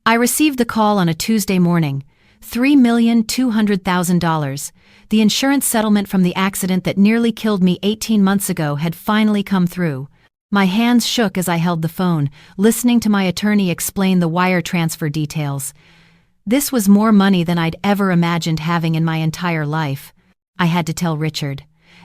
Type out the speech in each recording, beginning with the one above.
I received the call on a Tuesday morning. $3,200,000. The insurance settlement from the accident that nearly killed me 18 months ago had finally come through. My hands shook as I held the phone, listening to my attorney explain the wire transfer details. This was more money than I'd ever imagined having in my entire life. I had to tell Richard.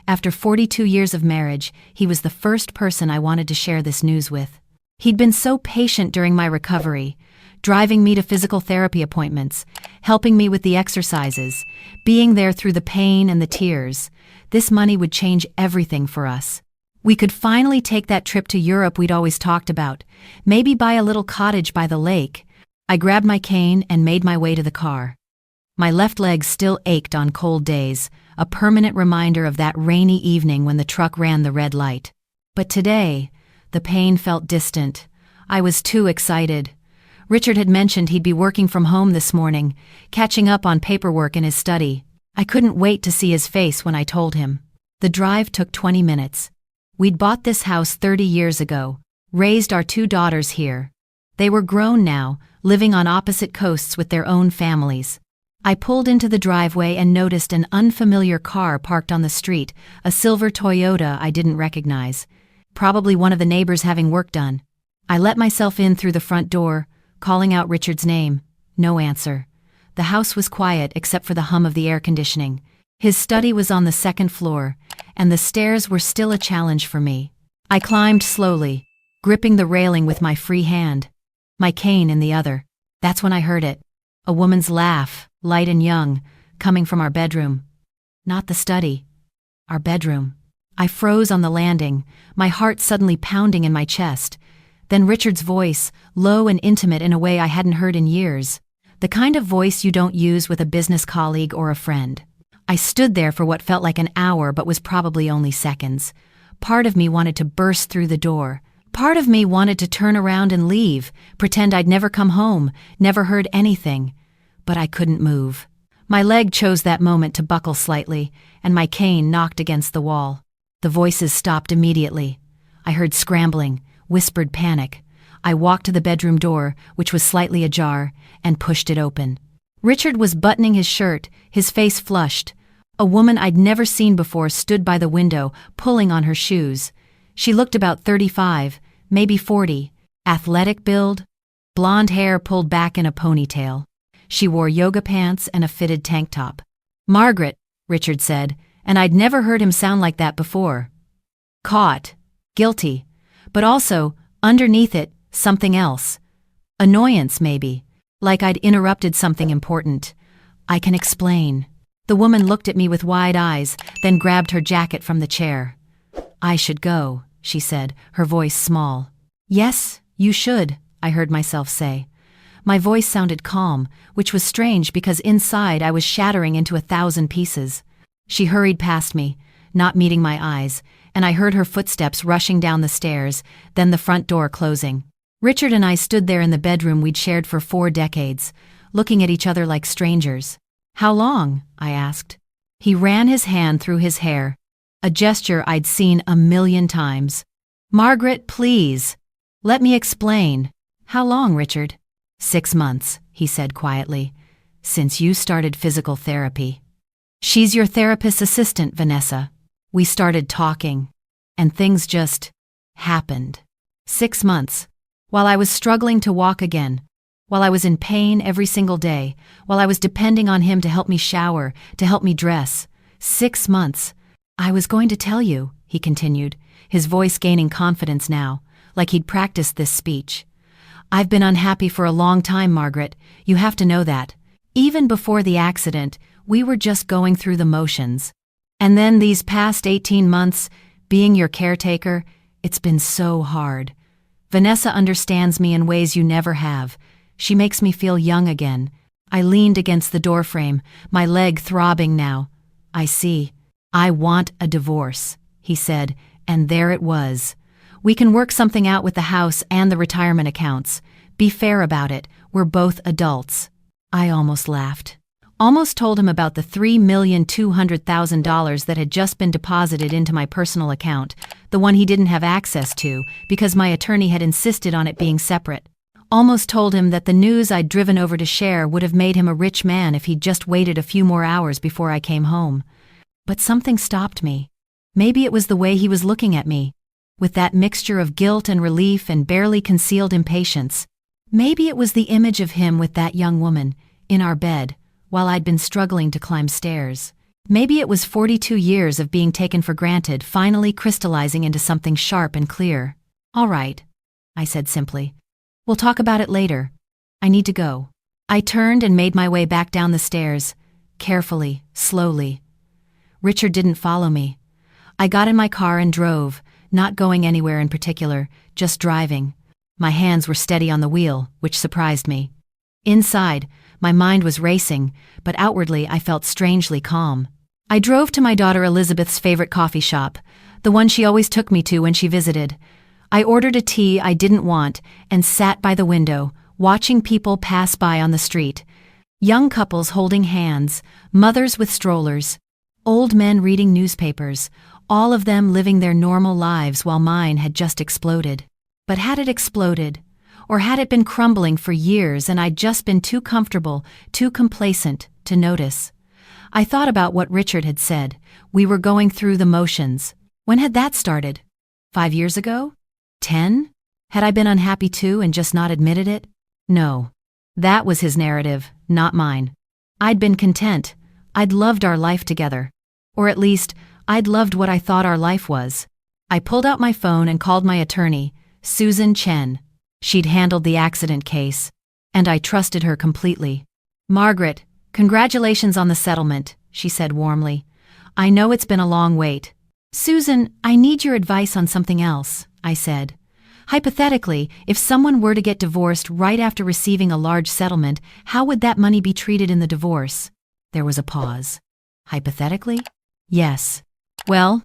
After 42 years of marriage, he was the first person I wanted to share this news with. He'd been so patient during my recovery, driving me to physical therapy appointments, helping me with the exercises, being there through the pain and the tears. This money would change everything for us. We could finally take that trip to Europe we'd always talked about, maybe buy a little cottage by the lake. I grabbed my cane and made my way to the car. My left leg still ached on cold days, a permanent reminder of that rainy evening when the truck ran the red light. But today, the pain felt distant. I was too excited. Richard had mentioned he'd be working from home this morning, catching up on paperwork in his study. I couldn't wait to see his face when I told him. The drive took 20 minutes. We'd bought this house 30 years ago, raised our 2 daughters here. They were grown now, living on opposite coasts with their own families. I pulled into the driveway and noticed an unfamiliar car parked on the street, a silver Toyota I didn't recognize. Probably one of the neighbors having work done. I let myself in through the front door, calling out Richard's name. No answer. The house was quiet except for the hum of the air conditioning. His study was on the 2nd floor, and the stairs were still a challenge for me. I climbed slowly, gripping the railing with my free hand, my cane in the other. That's when I heard it. A woman's laugh, light and young, coming from our bedroom. Not the study. Our bedroom. I froze on the landing, my heart suddenly pounding in my chest. Then Richard's voice, low and intimate in a way I hadn't heard in years. The kind of voice you don't use with a business colleague or a friend. I stood there for what felt like an hour but was probably only seconds. Part of me wanted to burst through the door. Part of me wanted to turn around and leave, pretend I'd never come home, never heard anything. But I couldn't move. My leg chose that moment to buckle slightly, and my cane knocked against the wall. The voices stopped immediately. I heard scrambling, whispered panic. I walked to the bedroom door, which was slightly ajar, and pushed it open. Richard was buttoning his shirt, his face flushed. A woman I'd never seen before stood by the window, pulling on her shoes. She looked about 35, maybe 40, athletic build, blonde hair pulled back in a ponytail. She wore yoga pants and a fitted tank top. "Margaret," Richard said, and I'd never heard him sound like that before. Caught, guilty, but also, underneath it, something else. Annoyance, maybe, like I'd interrupted something important. "I can explain." The woman looked at me with wide eyes, then grabbed her jacket from the chair. "I should go," she said, her voice small. "Yes, you should," I heard myself say. My voice sounded calm, which was strange because inside I was shattering into 1,000 pieces. She hurried past me, not meeting my eyes, and I heard her footsteps rushing down the stairs, then the front door closing. Richard and I stood there in the bedroom we'd shared for 4 decades, looking at each other like strangers. "How long?" I asked. He ran his hand through his hair, a gesture I'd seen 1,000,000 times. "Margaret, please. Let me explain." "How long, Richard?" 6 months, he said quietly. "Since you started physical therapy." "She's your therapist's assistant, Vanessa." We started talking, and things just happened. 6 months. While I was struggling to walk again, while I was in pain every single day, while I was depending on him to help me shower, to help me dress. 6 months. "I was going to tell you," he continued, his voice gaining confidence now, like he'd practiced this speech. "I've been unhappy for a long time, Margaret. You have to know that. Even before the accident, we were just going through the motions. And then these past 18 months, being your caretaker, it's been so hard. Vanessa understands me in ways you never have. She makes me feel young again." I leaned against the doorframe, my leg throbbing now. "I see. I want a divorce," he said, and there it was. "We can work something out with the house and the retirement accounts. Be fair about it. We're both adults." I almost laughed. Almost told him about the $3,200,000 that had just been deposited into my personal account, the one he didn't have access to because my attorney had insisted on it being separate. Almost told him that the news I'd driven over to share would have made him a rich man if he'd just waited a few more hours before I came home. But something stopped me. Maybe it was the way he was looking at me, with that mixture of guilt and relief and barely concealed impatience. Maybe it was the image of him with that young woman, in our bed, while I'd been struggling to climb stairs. Maybe it was 42 years of being taken for granted finally crystallizing into something sharp and clear. "All right," I said simply. "We'll talk about it later. I need to go." I turned and made my way back down the stairs, carefully, slowly. Richard didn't follow me. I got in my car and drove, not going anywhere in particular, just driving. My hands were steady on the wheel, which surprised me. Inside, my mind was racing, but outwardly I felt strangely calm. I drove to my daughter Elizabeth's favorite coffee shop, the one she always took me to when she visited. I ordered a tea I didn't want and sat by the window, watching people pass by on the street. Young couples holding hands, mothers with strollers, old men reading newspapers, all of them living their normal lives while mine had just exploded. But had it exploded? Or had it been crumbling for years and I'd just been too comfortable, too complacent, to notice? I thought about what Richard had said. We were going through the motions. When had that started? 5 years ago? 10? Had I been unhappy too and just not admitted it? No. That was his narrative, not mine. I'd been content. I'd loved our life together. Or at least, I'd loved what I thought our life was. I pulled out my phone and called my attorney, Susan Chen. She'd handled the accident case, and I trusted her completely. "Margaret, congratulations on the settlement," she said warmly. "I know it's been a long wait." "Susan, I need your advice on something else," I said. "Hypothetically, if someone were to get divorced right after receiving a large settlement, how would that money be treated in the divorce?" There was a pause. "Hypothetically?" "Yes. Well,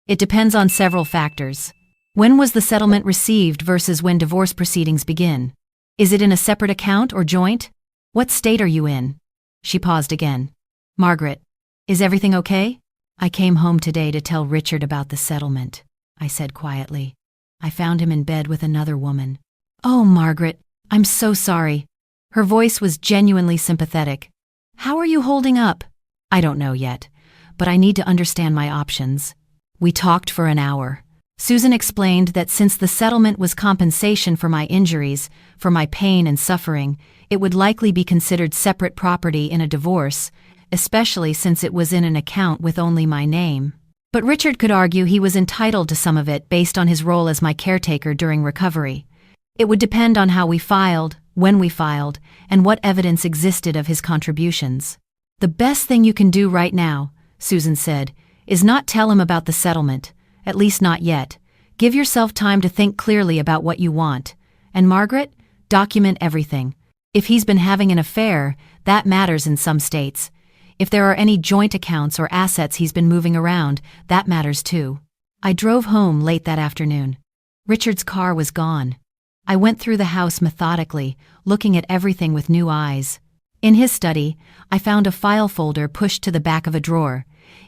it depends on several factors. When was the settlement received versus when divorce proceedings begin? Is it in a separate account or joint? What state are you in?" She paused again. "Margaret, is everything okay?" "I came home today to tell Richard about the settlement," I said quietly. "I found him in bed with another woman." "Oh, Margaret, I'm so sorry." Her voice was genuinely sympathetic. "How are you holding up?" "I don't know yet, but I need to understand my options." We talked for an hour. Susan explained that since the settlement was compensation for my injuries, for my pain and suffering, it would likely be considered separate property in a divorce, especially since it was in an account with only my name. But Richard could argue he was entitled to some of it based on his role as my caretaker during recovery. It would depend on how we filed, when we filed, and what evidence existed of his contributions. "The best thing you can do right now," Susan said, "is not tell him about the settlement. At least not yet. Give yourself time to think clearly about what you want. And Margaret, document everything. If he's been having an affair, that matters in some states. If there are any joint accounts or assets he's been moving around, that matters too." I drove home late that afternoon. Richard's car was gone. I went through the house methodically, looking at everything with new eyes. In his study, I found a file folder pushed to the back of a drawer.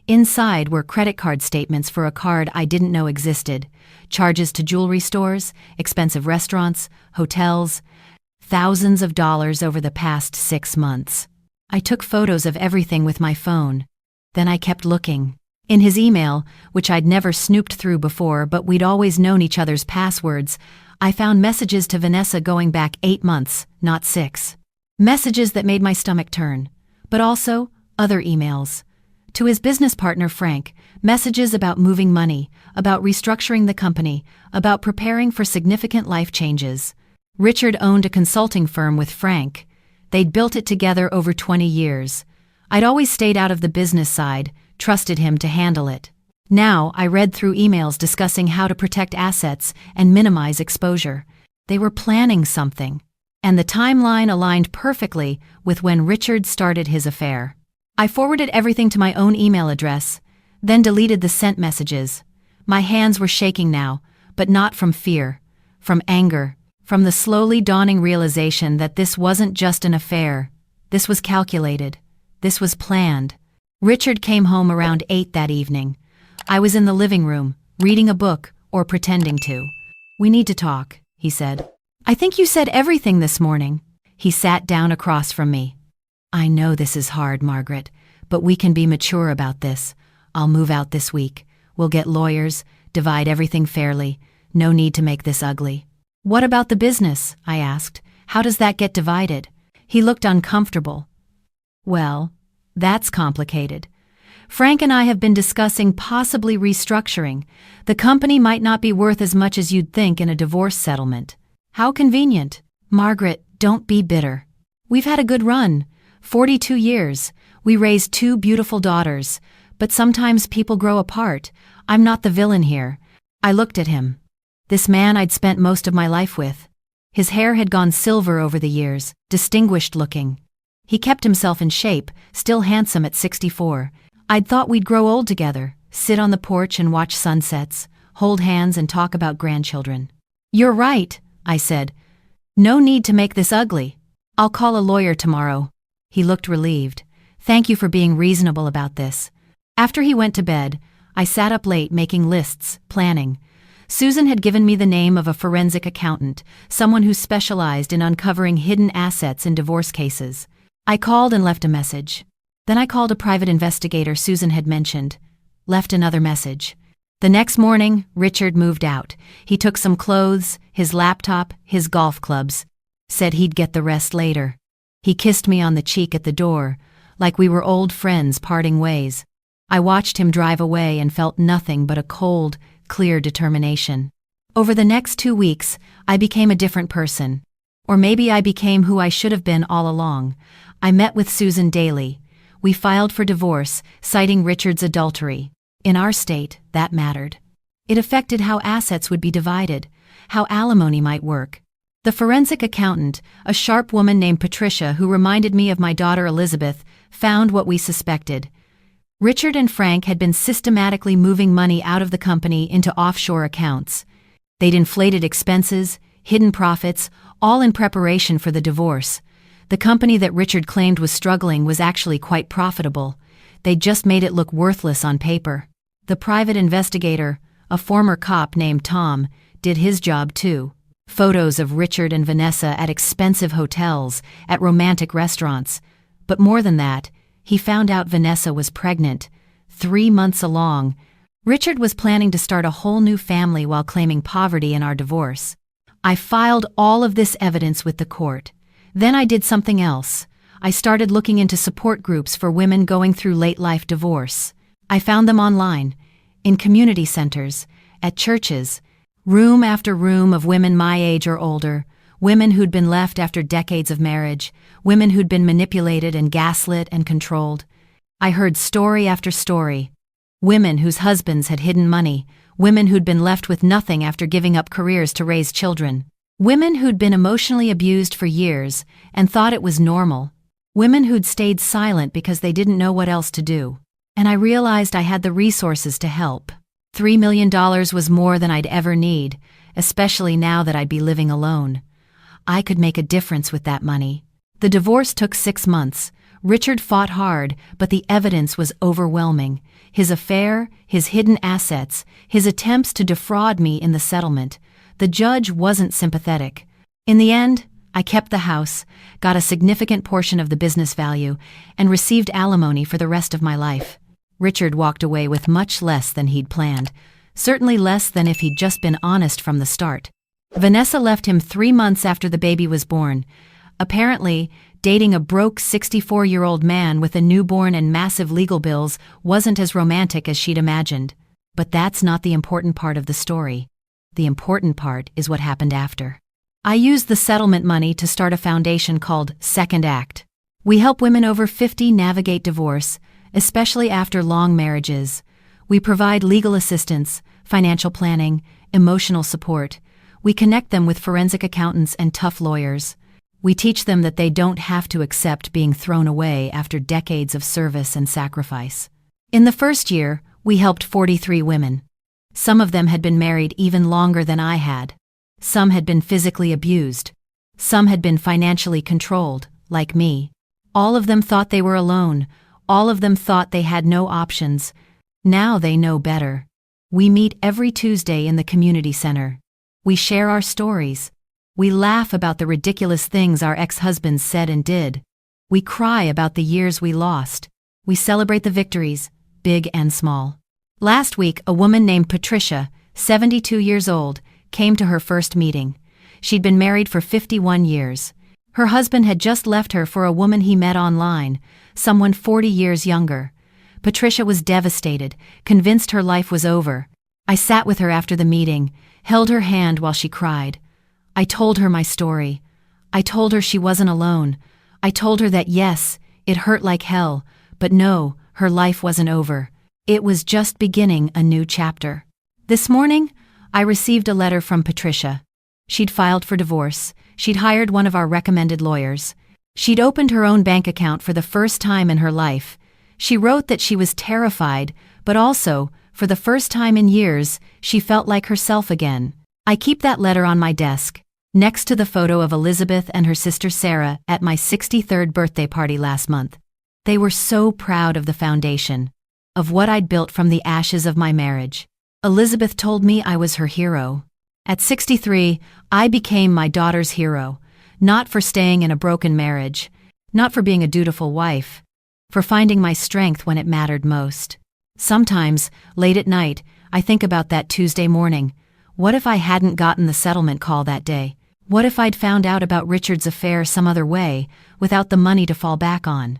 Inside were credit card statements for a card I didn't know existed, charges to jewelry stores, expensive restaurants, hotels, thousands of dollars over the past 6 months. I took photos of everything with my phone. Then I kept looking. In his email, which I'd never snooped through before but we'd always known each other's passwords, I found messages to Vanessa going back 8 months, not 6. Messages that made my stomach turn. But also, other emails. To his business partner Frank, messages about moving money, about restructuring the company, about preparing for significant life changes. Richard owned a consulting firm with Frank. They'd built it together over 20 years. I'd always stayed out of the business side, trusted him to handle it. Now I read through emails discussing how to protect assets and minimize exposure. They were planning something. And the timeline aligned perfectly with when Richard started his affair. I forwarded everything to my own email address, then deleted the sent messages. My hands were shaking now, but not from fear, from anger, from the slowly dawning realization that this wasn't just an affair. This was calculated. This was planned. Richard came home around 8 that evening. I was in the living room, reading a book, or pretending to. "We need to talk," he said. I think you said everything this morning. He sat down across from me. I know this is hard, Margaret, but we can be mature about this. I'll move out this week. We'll get lawyers, divide everything fairly. No need to make this ugly. What about the business? I asked. How does that get divided? He looked uncomfortable. Well, that's complicated. Frank and I have been discussing possibly restructuring. The company might not be worth as much as you'd think in a divorce settlement. How convenient. Margaret, don't be bitter. We've had a good run. 42 years. We raised 2 beautiful daughters. But sometimes people grow apart. I'm not the villain here. I looked at him. This man I'd spent most of my life with. His hair had gone silver over the years, distinguished looking. He kept himself in shape, still handsome at 64. I'd thought we'd grow old together, sit on the porch and watch sunsets, hold hands and talk about grandchildren. You're right, I said. No need to make this ugly. I'll call a lawyer tomorrow. He looked relieved. Thank you for being reasonable about this. After he went to bed, I sat up late making lists, planning. Susan had given me the name of a forensic accountant, someone who specialized in uncovering hidden assets in divorce cases. I called and left a message. Then I called a private investigator Susan had mentioned. Left another message. The next morning, Richard moved out. He took some clothes, his laptop, his golf clubs. Said he'd get the rest later. He kissed me on the cheek at the door, like we were old friends parting ways. I watched him drive away and felt nothing but a cold, clear determination. Over the next 2 weeks, I became a different person. Or maybe I became who I should have been all along. I met with Susan daily. We filed for divorce, citing Richard's adultery. In our state, that mattered. It affected how assets would be divided, how alimony might work. The forensic accountant, a sharp woman named Patricia who reminded me of my daughter Elizabeth, found what we suspected. Richard and Frank had been systematically moving money out of the company into offshore accounts. They'd inflated expenses, hidden profits, all in preparation for the divorce. The company that Richard claimed was struggling was actually quite profitable. They'd just made it look worthless on paper. The private investigator, a former cop named Tom, did his job too. Photos of Richard and Vanessa at expensive hotels, at romantic restaurants. But more than that, he found out Vanessa was pregnant, 3 months along. Richard was planning to start a whole new family while claiming poverty in our divorce. I filed all of this evidence with the court. Then I did something else. I started looking into support groups for women going through late-life divorce. I found them online, in community centers, at churches, room after room of women my age or older, women who'd been left after decades of marriage, women who'd been manipulated and gaslit and controlled. I heard story after story. Women whose husbands had hidden money, women who'd been left with nothing after giving up careers to raise children, women who'd been emotionally abused for years and thought it was normal, women who'd stayed silent because they didn't know what else to do. And I realized I had the resources to help. $3 million was more than I'd ever need, especially now that I'd be living alone. I could make a difference with that money. The divorce took 6 months. Richard fought hard, but the evidence was overwhelming. His affair, his hidden assets, his attempts to defraud me in the settlement. The judge wasn't sympathetic. In the end, I kept the house, got a significant portion of the business value, and received alimony for the rest of my life. Richard walked away with much less than he'd planned, certainly less than if he'd just been honest from the start. Vanessa left him 3 months after the baby was born. Apparently, dating a broke 64-year-old man with a newborn and massive legal bills wasn't as romantic as she'd imagined. But that's not the important part of the story. The important part is what happened after. I used the settlement money to start a foundation called Second Act. We help women over 50 navigate divorce, especially after long marriages. We provide legal assistance, financial planning, emotional support. We connect them with forensic accountants and tough lawyers. We teach them that they don't have to accept being thrown away after decades of service and sacrifice. In the first year, we helped 43 women. Some of them had been married even longer than I had. Some had been physically abused. Some had been financially controlled, like me. All of them thought they were alone. All of them thought they had no options. Now they know better. We meet every Tuesday in the community center. We share our stories. We laugh about the ridiculous things our ex-husbands said and did. We cry about the years we lost. We celebrate the victories, big and small. Last week, a woman named Patricia, 72 years old, came to her first meeting. She'd been married for 51 years. Her husband had just left her for a woman he met online, someone 40 years younger. Patricia was devastated, convinced her life was over. I sat with her after the meeting, held her hand while she cried. I told her my story. I told her she wasn't alone. I told her that yes, it hurt like hell, but no, her life wasn't over. It was just beginning a new chapter. This morning, I received a letter from Patricia. She'd filed for divorce. She'd hired one of our recommended lawyers. She'd opened her own bank account for the first time in her life. She wrote that she was terrified, but also, for the first time in years, she felt like herself again. I keep that letter on my desk, next to the photo of Elizabeth and her sister Sarah at my 63rd birthday party last month. They were so proud of the foundation, of what I'd built from the ashes of my marriage. Elizabeth told me I was her hero. At 63, I became my daughter's hero, not for staying in a broken marriage, not for being a dutiful wife, for finding my strength when it mattered most. Sometimes, late at night, I think about that Tuesday morning. What if I hadn't gotten the settlement call that day? What if I'd found out about Richard's affair some other way, without the money to fall back on?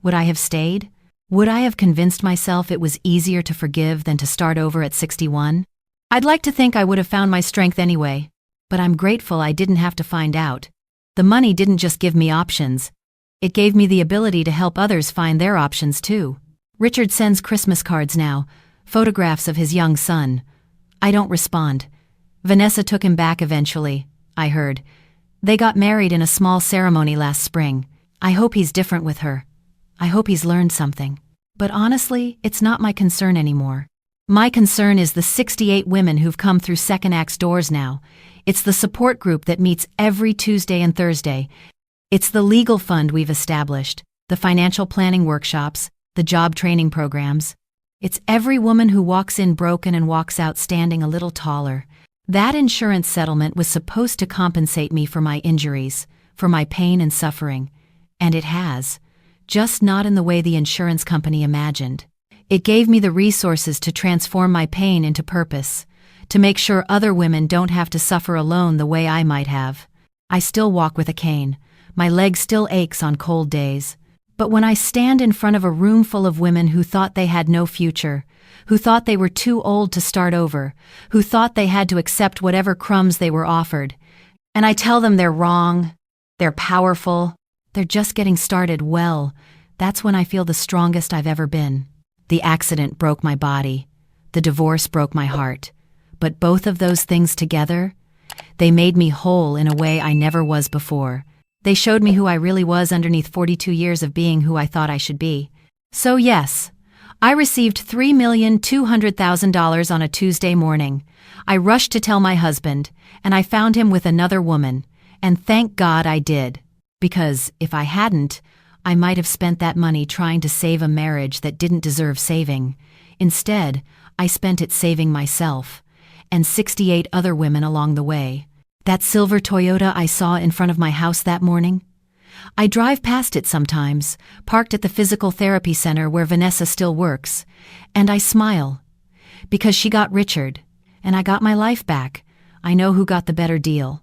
Would I have stayed? Would I have convinced myself it was easier to forgive than to start over at 61? I'd like to think I would have found my strength anyway, but I'm grateful I didn't have to find out. The money didn't just give me options. It gave me the ability to help others find their options too. Richard sends Christmas cards now, photographs of his young son. I don't respond. Vanessa took him back eventually, I heard. They got married in a small ceremony last spring. I hope he's different with her. I hope he's learned something. But honestly, it's not my concern anymore. My concern is the 68 women who've come through Second Act's doors now. It's the support group that meets every Tuesday and Thursday. It's the legal fund we've established, the financial planning workshops, the job training programs. It's every woman who walks in broken and walks out standing a little taller. That insurance settlement was supposed to compensate me for my injuries, for my pain and suffering. And it has. Just not in the way the insurance company imagined. It gave me the resources to transform my pain into purpose, to make sure other women don't have to suffer alone the way I might have. I still walk with a cane. My leg still aches on cold days. But when I stand in front of a room full of women who thought they had no future, who thought they were too old to start over, who thought they had to accept whatever crumbs they were offered, and I tell them they're wrong, they're powerful, they're just getting started, well, that's when I feel the strongest I've ever been. The accident broke my body. The divorce broke my heart. But both of those things together, they made me whole in a way I never was before. They showed me who I really was underneath 42 years of being who I thought I should be. So yes, I received $3,200,000 on a Tuesday morning. I rushed to tell my husband, and I found him with another woman. And thank God I did. Because if I hadn't, I might have spent that money trying to save a marriage that didn't deserve saving. Instead, I spent it saving myself, and 68 other women along the way. That silver Toyota I saw in front of my house that morning? I drive past it sometimes, parked at the physical therapy center where Vanessa still works, and I smile. Because she got Richard, and I got my life back. I know who got the better deal.